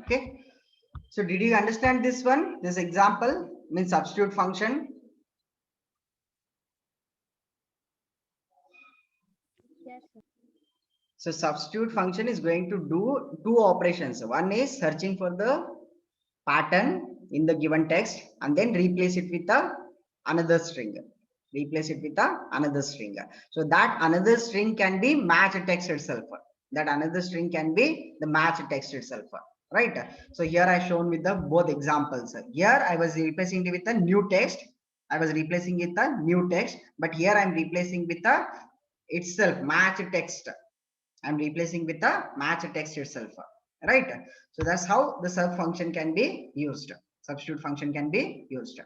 Okay. So did you understand this one? This example means substitute function. Yes, sir. So substitute function is going to do two operations. One is searching for the pattern in the given text and then replace it with another string. Replace it with another string. So that another string can be match text itself. That another string can be the match text itself. Right. So here I shown with the both examples. Here I was replacing it with a new text. I was replacing it with a new text, but here I'm replacing with a itself match text. I'm replacing with the match text itself, right? So that's how the sub function can be used. Substitute function can be used.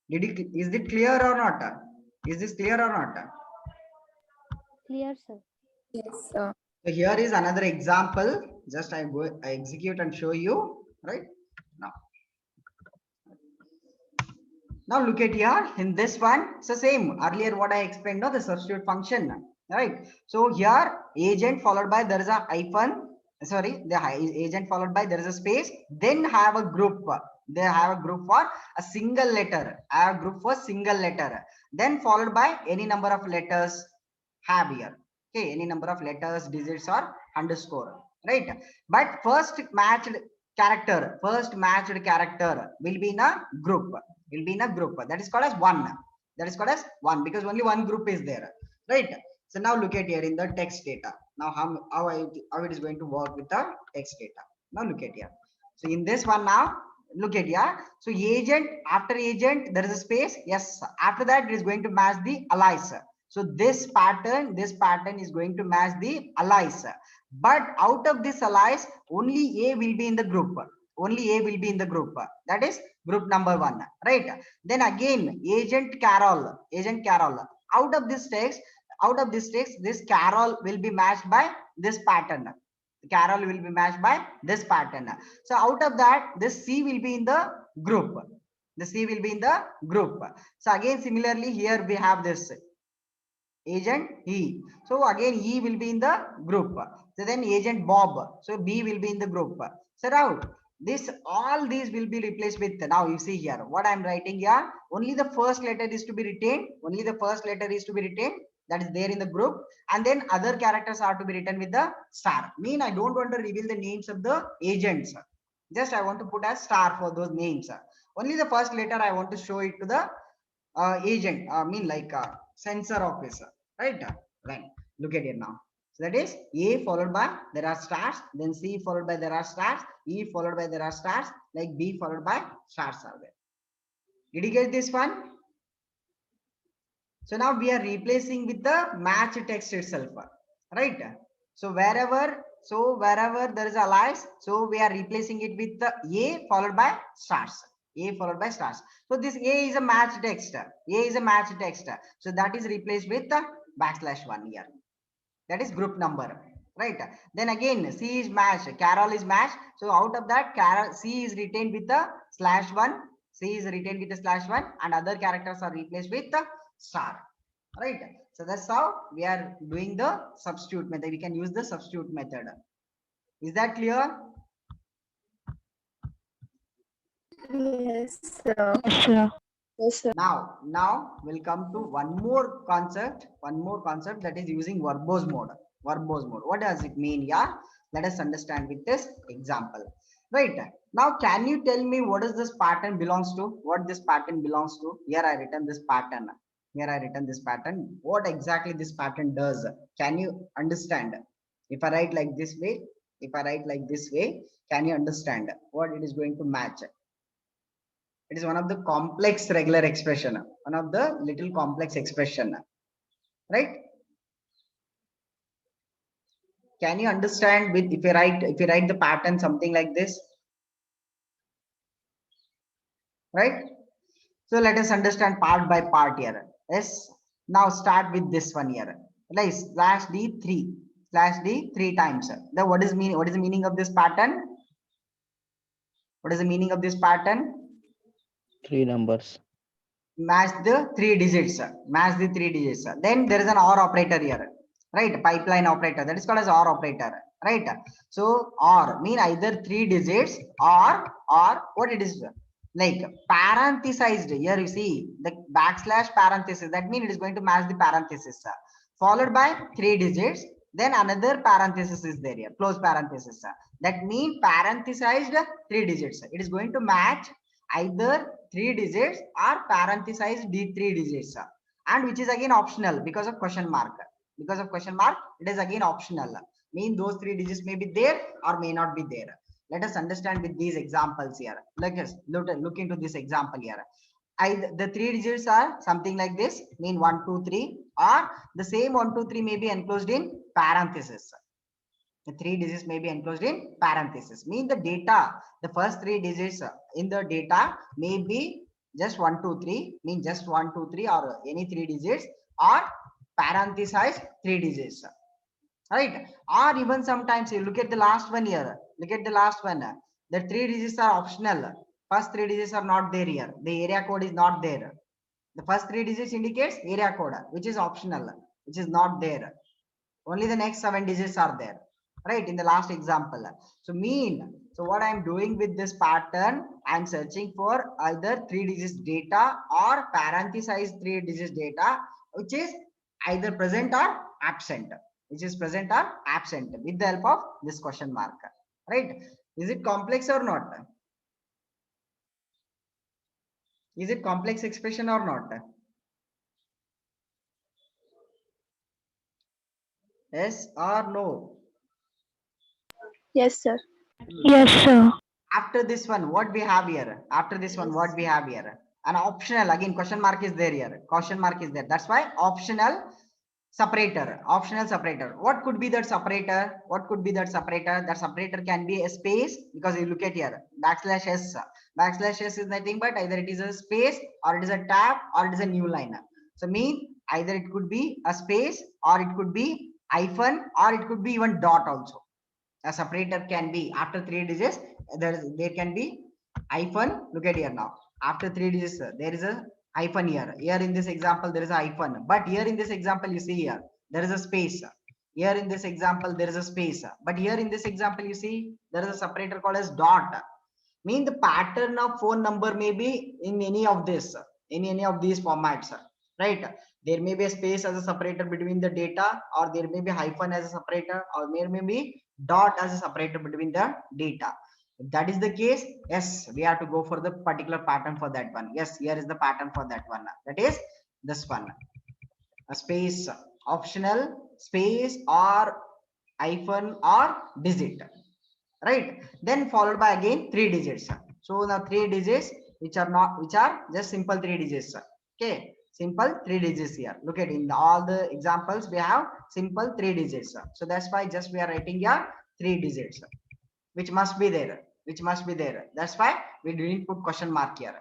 Is it clear or not? Is this clear or not? Clear, sir. Yes, sir. So here is another example. Just I execute and show you, right? Now, now look at here in this one. It's the same earlier what I explained, no, the substitute function, right? So here agent followed by there is a hyphen, sorry, the agent followed by there is a space, then have a group. They have a group for a single letter. I have a group for single letter. Then followed by any number of letters have here. Okay, any number of letters, digits, or underscore, right? But first matched character will be in a group. Will be in a group. That is called as one. That is called as one because only one group is there, right? So now look at here in the text data. Now how it is going to work with the text data. Now look at here. So in this one now, look at here. So agent, after agent, there is a space. Yes. After that, it is going to match the allies. So this pattern is going to match the allies. But out of this allies, only A will be in the group. Only A will be in the group. That is group number one, right? Then again, agent Carol. Out of this text, this Carol will be matched by this pattern. Carol will be matched by this pattern. So out of that, this C will be in the group. The C will be in the group. So again, similarly, here we have this agent E. So again, E will be in the group. So then agent Bob. So B will be in the group. So now this all these will be replaced with, now you see here what I'm writing here. Only the first letter is to be retained. Only the first letter is to be retained. That is there in the group. And then other characters are to be written with the star. Mean I don't want to reveal the names of the agents. Just I want to put a star for those names. Only the first letter I want to show it to the agent. Mean like sensor officer. Right? Right. Look at it now. So that is A followed by there are stars, then C followed by there are stars, E followed by there are stars, like B followed by stars are there. Did you get this one? So now we are replacing with the match text itself, right? So wherever there is a allies, so we are replacing it with the A followed by stars. A followed by stars. So this A is a match text. A is a match text. So that is replaced with the \1 here. That is group number, right? Then again, C is match, Carol is match. So out of that, Carol C is retained with the /1. C is retained with the /1, and other characters are replaced with the star, right? So that's how we are doing the substitute method. We can use the substitute method. Is that clear? Yes, sir. Sure. Yes, sir. Now we'll come to one more concept that is using verbose mode. Verbose mode. What does it mean? Yeah, let us understand with this example. Right. Now, can you tell me what is this pattern belongs to? What this pattern belongs to? Here I written this pattern. What exactly this pattern does? Can you understand? If I write like this way, can you understand what it is going to match? It is one of the complex regular expression, one of the little complex expression, right? Can you understand with if you write the pattern something like this, right? So let us understand part by part here. Yes. Now start with this one here. Like /d3 times. The what is the meaning of this pattern? What is the meaning of this pattern? 3 numbers. Match the 3 digits. Then there is an OR operator here. right? Pipeline operator, that is called as OR operator, right? So OR mean either 3 digits or what it is, like parenthesized. Here you see the backslash parenthesis, that means it is going to match the parenthesis, followed by 3 digits, then another parenthesis is there here, close parenthesis, that means parenthesized 3 digits. It is going to match either 3 digits or parenthesized 3 digits, and which is again optional because of question mark. Because of question mark, it is again optional. Mean those 3 digits may be there or may not be there. Let us understand with these examples here. Let us look into this example here. The 3 digits are something like this, mean 1, 2, 3, or the same 1, 2, 3 may be enclosed in parenthesis. The 3 digits may be enclosed in parenthesis. Mean the data, the first 3 digits in the data may be just 1, 2, 3, mean just 1, 2, 3, or any 3 digits, or parenthesize 3 digits, right? Or even sometimes you look at the last one here, look at the last one, the 3 digits are optional, first 3 digits are not there here, the area code is not there. The first 3 digits indicates area code, which is optional, which is not there. Only the next 7 digits are there, right? In the last example. So what I'm doing with this pattern, I'm searching for either 3 digits data or parenthesized 3 digits data, which is either present or absent, with the help of this question mark, right? Is it complex or not? Is it complex expression or not? Yes or no? Yes, sir. Yes, sir. After this one, what we have here? After this one, what we have here? An optional, again, question mark is there here. Question mark is there. That's why optional separator. Optional separator. What could be that separator? What could be that separator? That separator can be a space, because you look at here, backslash s. Backslash s is nothing but either it is a space, or it is a tab, or it is a new line. So mean either it could be a space, or it could be hyphen, or it could be even dot also. A separator can be after 3 digits, there can be hyphen. Look at here now, after 3 digits there is a hyphen here. Here in this example there is a hyphen, but here in this example you see here there is a space. Here in this example there is a space, but here in this example you see there is a separator called as dot. Mean the pattern of phone number may be in any of this, in any of these formats, right? There may be a space as a separator between the data, or there may be hyphen as a separator, or there may be dot as a separator between the data. If that is the case, yes, we have to go for the particular pattern for that one. Yes, here is the pattern for that one, that is this one. A space, optional space, or hyphen, or digit, right? Then followed by again 3 digits. So now 3 digits which are just simple 3 digits. Okay, simple 3 digits here. Look at in all the examples we have simple 3 digits. So that's why just we are writing here 3 digits, which must be there, that's why we didn't put question mark here,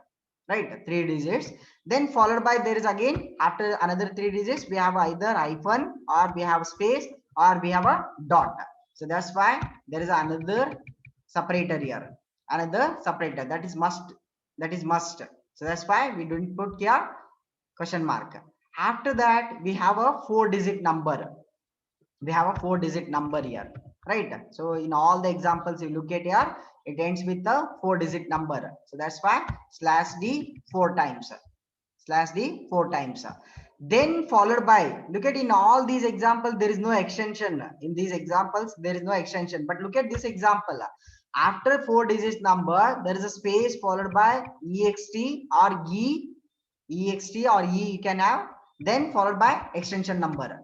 right? 3 digits. Then followed by there is again after another 3 digits we have either hyphen, or we have space, or we have a dot. So that's why there is another separator here, another separator, that is must, so that's why we didn't put here question mark. After that we have a 4-digit number, here, right? So in all the examples you look at here, it ends with a 4-digit number, so that's why slash d 4 times, then followed by, look at in all these examples there is no extension. In these examples there is no extension, but look at this example. After 4-digit number there is a space followed by ext or e, you can have, then followed by extension number,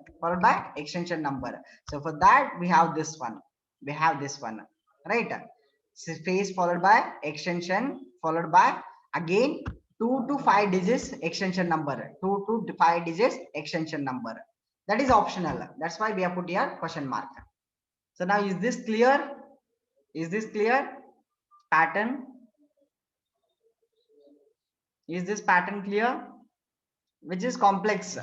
so for that we have this one, right? Space followed by extension, followed by again 2 to 5 digits extension number, 2 to 5 digits extension number. That is optional, that's why we have put here question mark. So now is this clear? Pattern, is this pattern clear? Which is complex,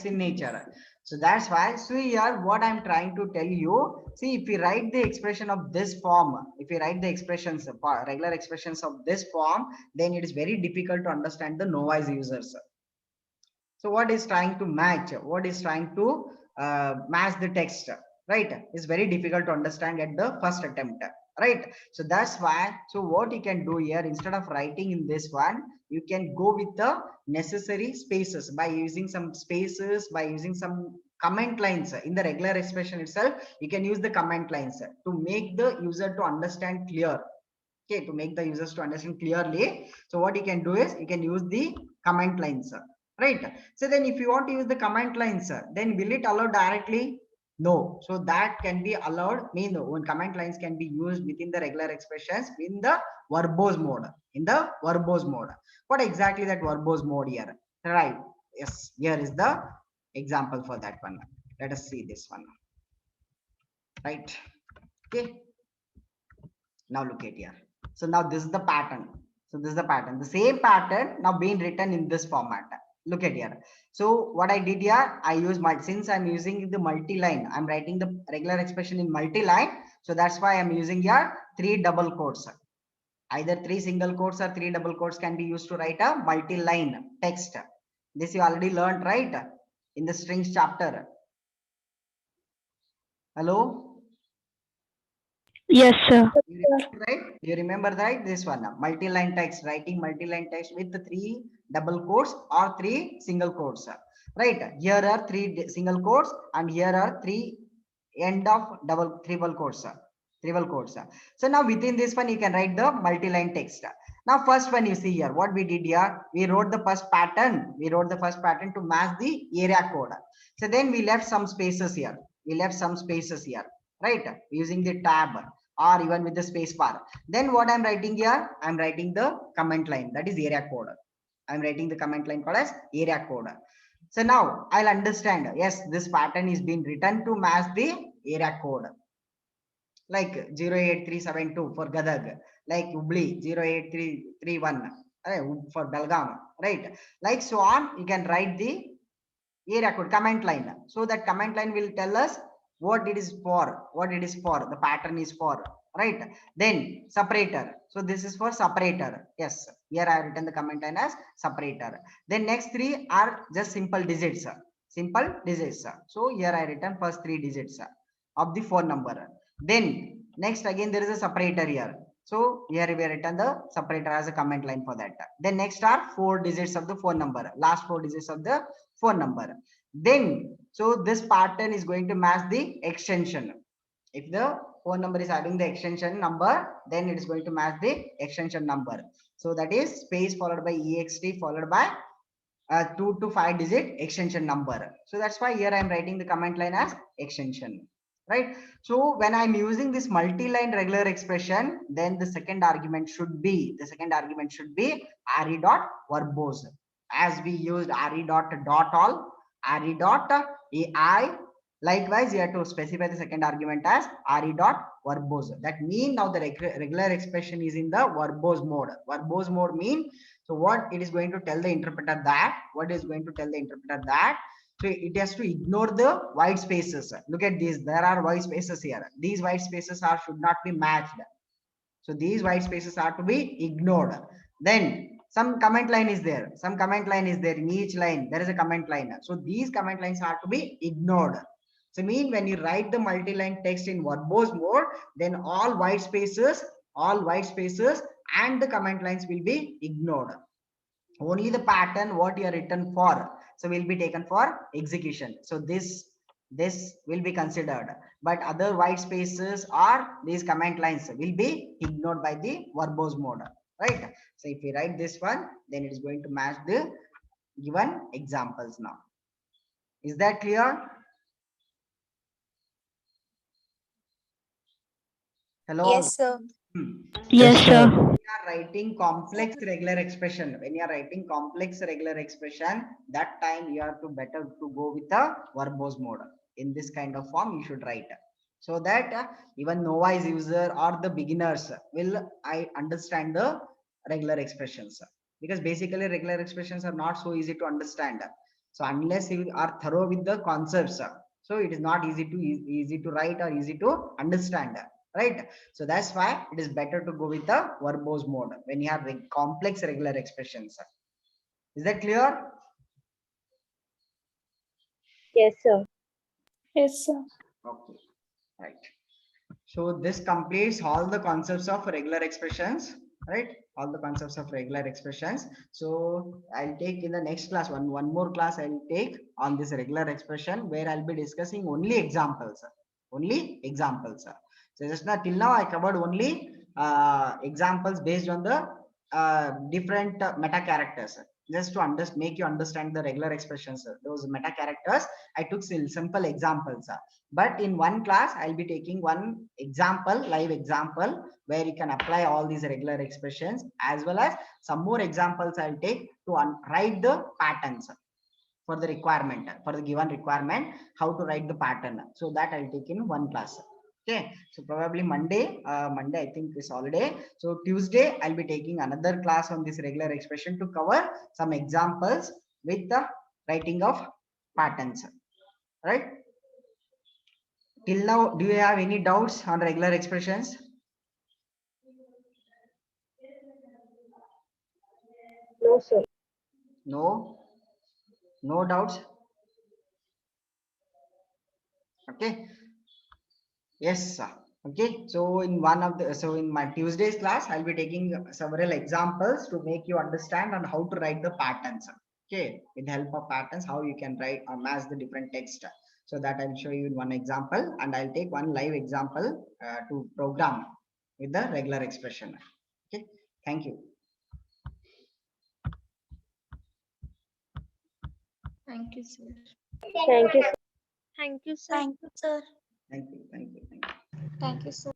in nature. So that's why, so here what I'm trying to tell you, see, if we write the expression of this form, if we write the expressions, regular expressions of this form, then it is very difficult to understand the novice users. So what is trying to match, what is trying to match the text, right? It's very difficult to understand at the first attempt, right? So that's why, so what you can do here, instead of writing in this one, you can go with the necessary spaces by using some spaces, by using some comment lines in the regular expression itself. You can use the comment lines to make the user to understand clear. Okay, to make the users to understand clearly. So what you can do is you can use the comment lines, right? So then if you want to use the comment lines, then will it allow directly? No. So that can be allowed, mean when comment lines can be used within the regular expressions in the verbose mode. In the verbose mode. What exactly that verbose mode here? Right. Yes, here is the example for that one. Let us see this one. Right. Okay. Now look at here. So now this is the pattern. So this is the pattern. The same pattern now being written in this format. Look at here. So what I did here, I use my, since I'm using the multi-line, I'm writing the regular expression in multi-line. So that's why I'm using here 3 double quotes. Either 3 single quotes or 3 double quotes can be used to write a multi-line text. This you already learned, right? In the strings chapter. Hello? Yes, sir. You remember, right? You remember, right? This one, multi-line text, writing multi-line text with the 3 double quotes or 3 single quotes, right? Here are 3 single quotes and here are 3 end of triple quotes, triple quotes. So now within this one, you can write the multi-line text. Now first one you see here, what we did here, we wrote the first pattern. We wrote the first pattern to match the area code. So then we left some spaces here. We left some spaces here, right? Using the tab or even with the space bar. Then what I'm writing here, I'm writing the comment line, that is area code. I'm writing the comment line called as area code. So now I'll understand, yes, this pattern is being written to match the area code. Like 08372 for Gadag, like Hubli 08331 for Belgaum, right? Like so on, you can write the area code comment line. So that comment line will tell us what it is for, what it is for, the pattern is for, right? Then separator. So this is for separator. Yes, here I have written the comment line as separator. Then next 3 are just simple digits. Simple digits. So here I written first 3 digits of the phone number. Then next again there is a separator here. So here we have written the separator as a comment line for that. Then next are 4 digits of the phone number, last 4 digits of the phone number. Then so this pattern is going to match the extension. If the phone number is having the extension number, then it is going to match the extension number. So that is space followed by ext followed by 2 to 5 digit extension number. So that's why here I am writing the comment line as extension, right? So when I'm using this multi-line regular expression, then the second argument should be re dot verbose. As we used re dot all, re dot ai. Likewise, you have to specify the second argument as re dot verbose. That means now the regular expression is in the verbose mode. Verbose mode mean, so what it is going to tell the interpreter that, so it has to ignore the white spaces. Look at these, there are white spaces here. These white spaces should not be matched. So these white spaces are to be ignored. Then some comment line is there. Some comment line is there in each line. There is a comment line. So these comment lines are to be ignored. So mean when you write the multi-line text in verbose mode, then all white spaces and the comment lines will be ignored. Only the pattern what you are written for, so will be taken for execution. So this will be considered, but other white spaces or these comment lines will be ignored by the verbose mode, right? So if we write this one, then it is going to match the given examples. Now is that clear? Hello. Yes, sir. Yes, sir. When you are writing complex regular expression, that time you have to better to go with the verbose mode. In this kind of form you should write, so that even novice user or the beginners will understand the regular expressions, because basically regular expressions are not so easy to understand. So unless you are thorough with the concepts, so it is not easy to write or easy to understand, right? So that's why it is better to go with the verbose mode when you have complex regular expressions. Is that clear? Yes, sir. Yes, sir. Okay, right. So this completes all the concepts of regular expressions, right? All the concepts of regular expressions. So I'll take in the next class one more class I'll take on this regular expression where I'll be discussing only examples, only examples. So just now till now I covered only examples based on the different meta characters. Just to make you understand the regular expressions, those meta characters, I took simple examples. But in one class I'll be taking one example, live example, where you can apply all these regular expressions, as well as some more examples I'll take to write the patterns for the requirement, for the given requirement, how to write the pattern. So that I'll take in one class. Okay, so probably Monday I think is holiday, so Tuesday I'll be taking another class on this regular expression to cover some examples with the writing of patterns, right? Till now, do you have any doubts on regular expressions? No, sir. No, no doubts. Okay. Yes, sir. Okay. So in my Tuesday's class, I'll be taking several examples to make you understand on how to write the patterns. Okay, with the help of patterns, how you can write or match the different text. So that I'll show you in one example, and I'll take one live example to program with the regular expression. Okay. Thank you. Thank you, sir. Thank you. Thank you, sir. Thank you, sir. Thank you. Thank you. Thank you. Thank you, sir.